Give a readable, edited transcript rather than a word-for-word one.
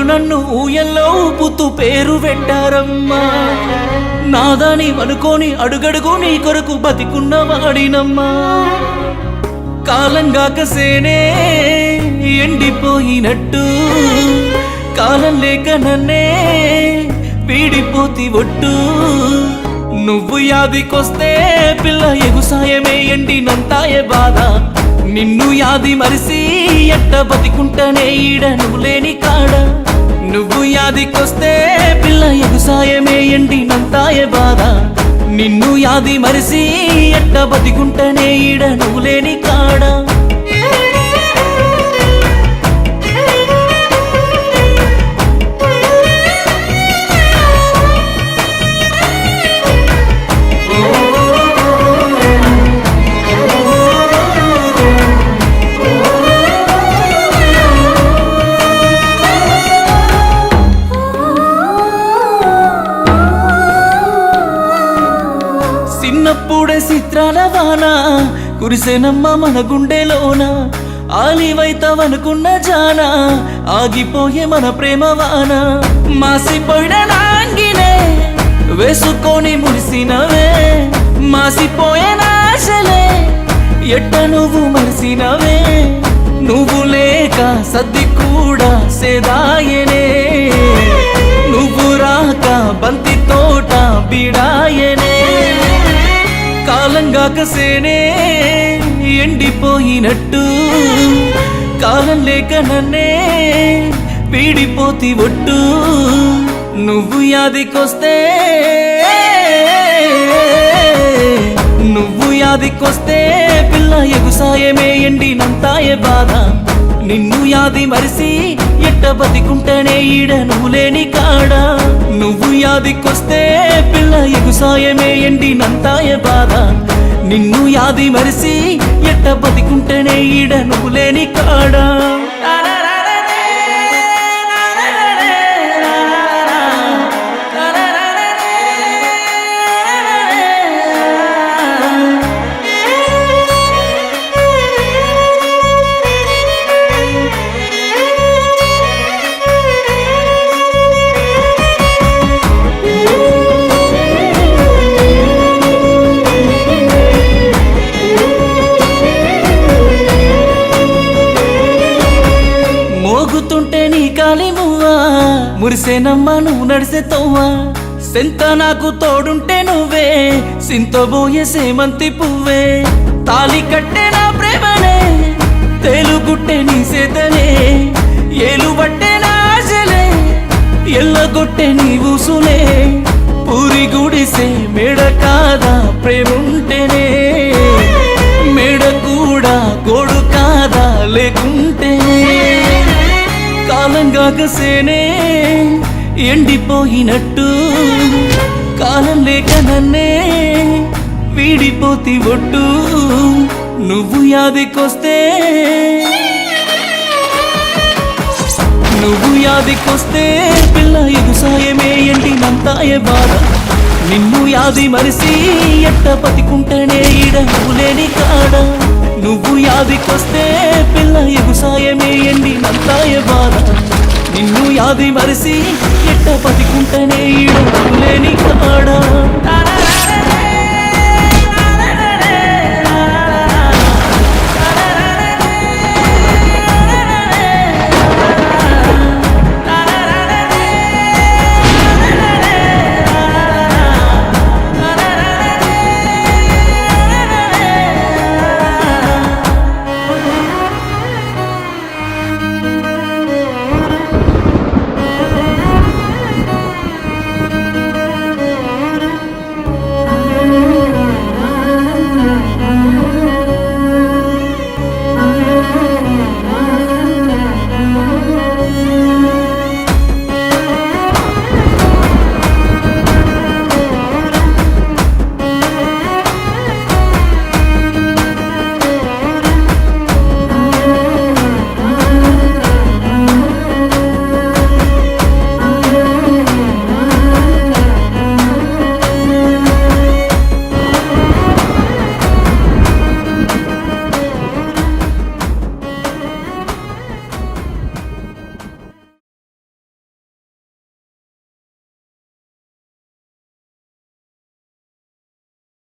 నన్ను ఊయల్లో ఊపుతూ పేరు పెట్టారమ్మా. నాదని అనుకోని అడుగడుగు నీ కొరకు బతికున్న వాడినమ్మా. కాలంగాక సేనే ఎండిపోయినట్టు కాలం లేక నన్నే వీడిపోతి ఒట్టు. నువ్వు యాదికొస్తే పిల్ల ఎగుసాయమే ఎండినంతాయే బాధ. నిన్ను యాది మరిసి ఎట్ట బతికుంటనే ఈడ నువ్వు లేని కాడ. నువ్వు యాదికొస్తే పిల్ల ఎగుసాయమే ఎండినంతాయే బాధ. నిన్ను యాది మరిసి ఎట్ట బతికుంటనే ఈడ నువ్వు లేని కాడ. చిన్నప్పుడే చిత్రాల వాన కురిసెనమ్మ మన గుండెలోన. ఆలివైతవనుకున్న జాన ఆగిపోయే మన ప్రేమ వాన. మాసిపోయిన నాంగినే వేసుకొని మురిసినవే. మాసిపోయే నాశలే ఎట్ట నువ్వు మరిసినవే. నువ్వు లేక సద్ది కూడా సేదాయనే. నువ్వు రాక బంతి తోట బీడాయనే. కాలంగాక సేనే ఎండిపోయినట్టు కాలం లేక నన్నే వీడిపోతి ఒట్టు. నువ్వు యాదికొస్తే పిల్ల ఎగుసాయమే ఎండినంతాయే బాధ. నిన్ను యాది మరిసి ఎట్ట బతికుంటనే ఈడ నువ్వు లేని కాడ. నువ్వు యాదికొస్తే పిల్ల ఎగుసాయమే ఎండినంతాయే బాధ. నిన్ను యాది మరిసి ఎట్ట బతికుంటనే ఈడ నువ్వు లేని కాడ. మోగుతుంటే నీ కాలి మువ్వా మురిసేనమ్మ నువ్వు నడిసే తోవా. సెంత నాకు తోడుంటే నువ్వే సింతబోయే సేమంతి పువ్వే. తాలి కట్టే నా ప్రేమనే తేలుగుట్టే నీ సేతనే. ఏలు పట్టే నా ఆశలే ఎల్లగొట్టే నీ ఊసులే. పూరి గుడిసే మేడ కాదా ప్రేముంటేనే. మేడ కూడా గోడు కాదా లేకుంటేనే. కాలంగాక సేనే ఎండిపోయినట్టు కాలం లేక నన్నే వీడిపోతి ఒట్టు. నువ్వు యాదికొస్తే పిల్ల ఎగుసాయమే ఎండినంతాయే బాధ. నిన్ను యాది మరిసి ఎట్ట బతికుంటనే ఈడ నువ్వు లేని కాడ. నువ్వు యాదికొస్తే పిల్ల ఎగుసాయమే ఎండినంతాయే బాధ. నిన్ను యాది మరిసి ఎట్ట బతికుంటనే ఈడ నువ్వు లేని కాడ.